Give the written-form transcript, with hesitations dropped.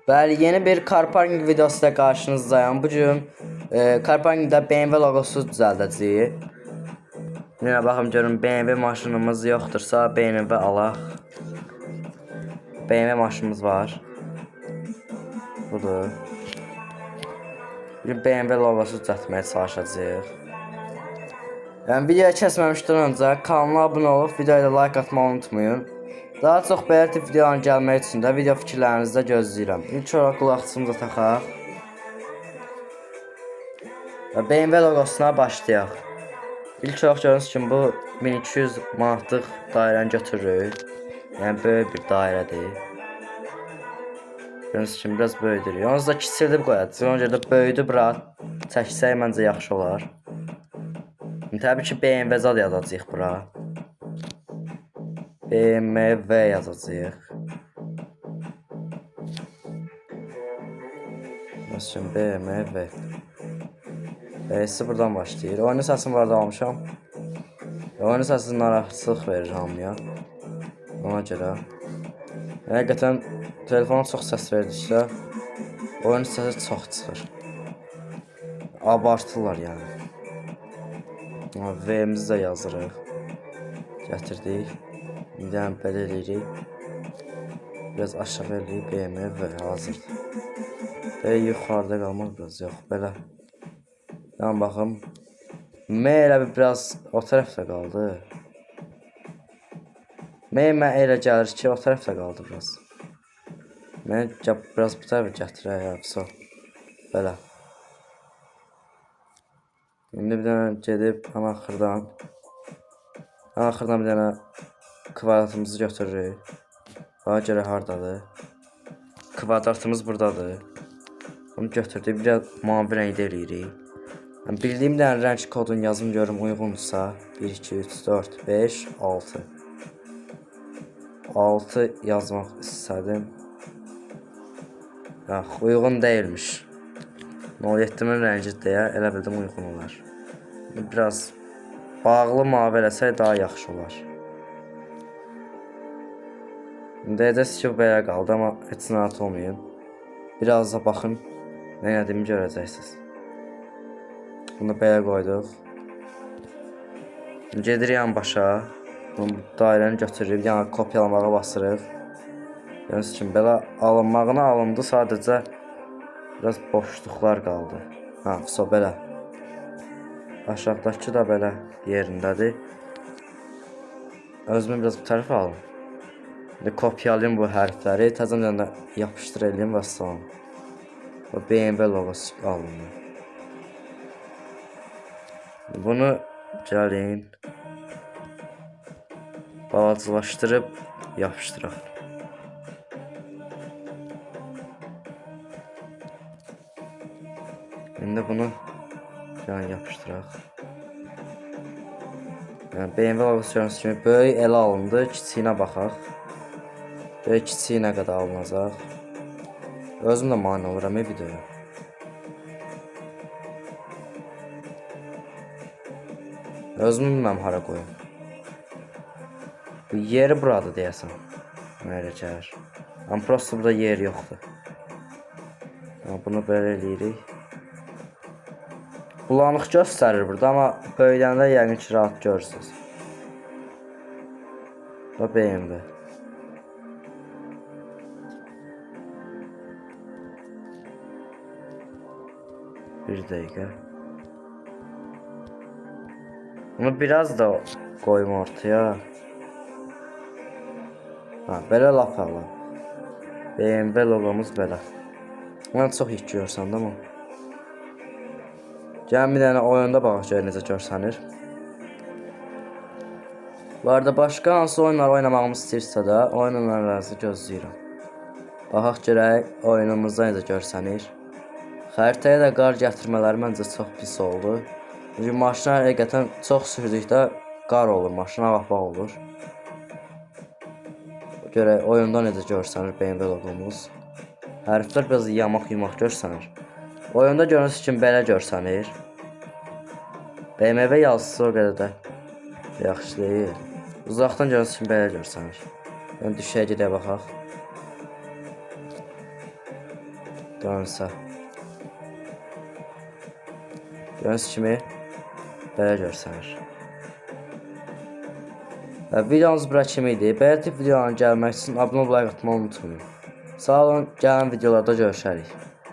Bəli, yeni bir Carparking videosuyla qarşınızdayım. Bu gün Carparkingdə BMW logosu düzəldəcəyik. Yenə baxım görüm BMW maşınımız yoxdursa BMW alaq. BMW maşınımız var. Budur. Bir BMW logosu düzəltməyə çalışacağıq. Yəni videoyu kəsməmişdən öncə kanala abunə olub videoya da like atmağı unutmayın. Daha çox belə tip videoların gəlmək üçün də video fikirlərinizi də gözləyirəm. İlk olaraq qulaqçığımıza taxaq. Və BMW logosuna başlayaq. İlk olaraq görürsünüz ki, bu 1200 manatlıq dairəni götürürük. Yəni böyük bir dairədir. Görürsünüz ki, biraz böyüdür. Yalnız da kiçildib qoyacağıq. Ona görə də böyüdüb rahat çəksək məncə yaxşı olar. Təbii ki, BMW zad yazacağıq bura. BMW yazacağıq. Məsələn, BMW. B'si buradan başlayır. Oyunu səsini var da almışam. Oyunu səsi narahatlıq verir hamıya. Ona görə. Həqiqətən telefona çox səs verdikdə oyun səsi çox çıxır. Abartırlar yəni. V'mizi də yazırıq. Gətirdik. İndi belə eləyirik. Biraz aşağı eləyib BMW hazırdır. Belə yuxarıda qalmaq biraz yox. Belə. Yəni baxım. M elə biraz o tərəfdə qaldı. Mən elə gəlir ki, o tərəfdə qaldı biraz. Mən biraz bu tərəfə gətirək. Belə. İndi bir dənə gedib axırdan bir dənə kvadratımızı götürürük. Bana görə hardadır? Kvadratımız buradadır. Bunu götürdük. Biraz mavi rəngdə eləyirik. Yəni, bildiyim dənə rəng kodunu yazım görüm uyğundursa. 1, 2, 3, 4, 5, 6. 6 yazmaq istədim. Yox, uyğun deyilmiş. 07-min rəngi deyə elə bildim uyğun olar. Biraz bağlı mavi eləsək daha yaxşı olar. Deyəcəksiniz ki, bu belə qaldı, amma heç narahat olmayın. Biraz da baxın, nə edimi görəcəksiniz. Bunu belə qoyduq. Gedirik yan başa. Bunu dairəni götürürük, yəni kopyalamağa basırıq. Görürsünüz ki, belə alınmağına alındı, sadəcə biraz boşluqlar qaldı. Belə. Aşağıdakı da belə yerindədir. Özümü biraz bu tərəfə alın. Kopyalayayım bu hərfləri, təzədən də yapışdır eləyim və salam. Bu BMW logosu alınır. Bunu gəlin balacılaşdırıb yapışdıraq. İndi bunu yapışdıraq. BMW logosu görürsünüz kimi böyük elə alındı, kiçiyinə baxaq. Böyük kiçiyi nə qədər alınacaq. Özüm də mane oluram videoya. Özümü bilməm hara qoyum. Yeri burada deyəsən. Mənə gəlir. Amma prosto burada yer yoxdur. Bunu belə eləyirik. Bulanıq göstərir burada, amma böyüyəndə yəqin ki, rahat görürsünüz. Bu BMW. Bir dəqiqə. Bunu biraz da qoyum ortaya. Belə lap ala. BMW logomuz belə. Mən çox ilk görsən də mı? Gəlin bir dənə oyunda baxaq gör necə görsənir. Bu arada başqa hansı oyunlar oynamağımı istəyirsə də oyunlarınızı gözləyirəm. Baxaq görək oyunumuzda necə görsənir. Xəritəyə də qar gətirmələri məncə çox pis oldu. Çünki maşına həqiqətən çox sürdükdə qar olur, maşına ağappaq olur. Görək oyunda necə görsənir BMW logomuz. Hərflər biraz yamaq-yumaq görsənir. Oyunda görürsünüz ki, belə görsənir. BMW yazısı o qədər də yaxşı deyil. Uzaqdan görürsünüz ki, belə görsənir. Yəni düşəyə gedək baxaq. Dönsə. Gördüyünüz kimi belə görsənir. Videomuz bura kimi idi. Belə tip videoların gəlmək üçün abunə olmayı unutmayın. Sağ olun, gələn videolarda görüşərik.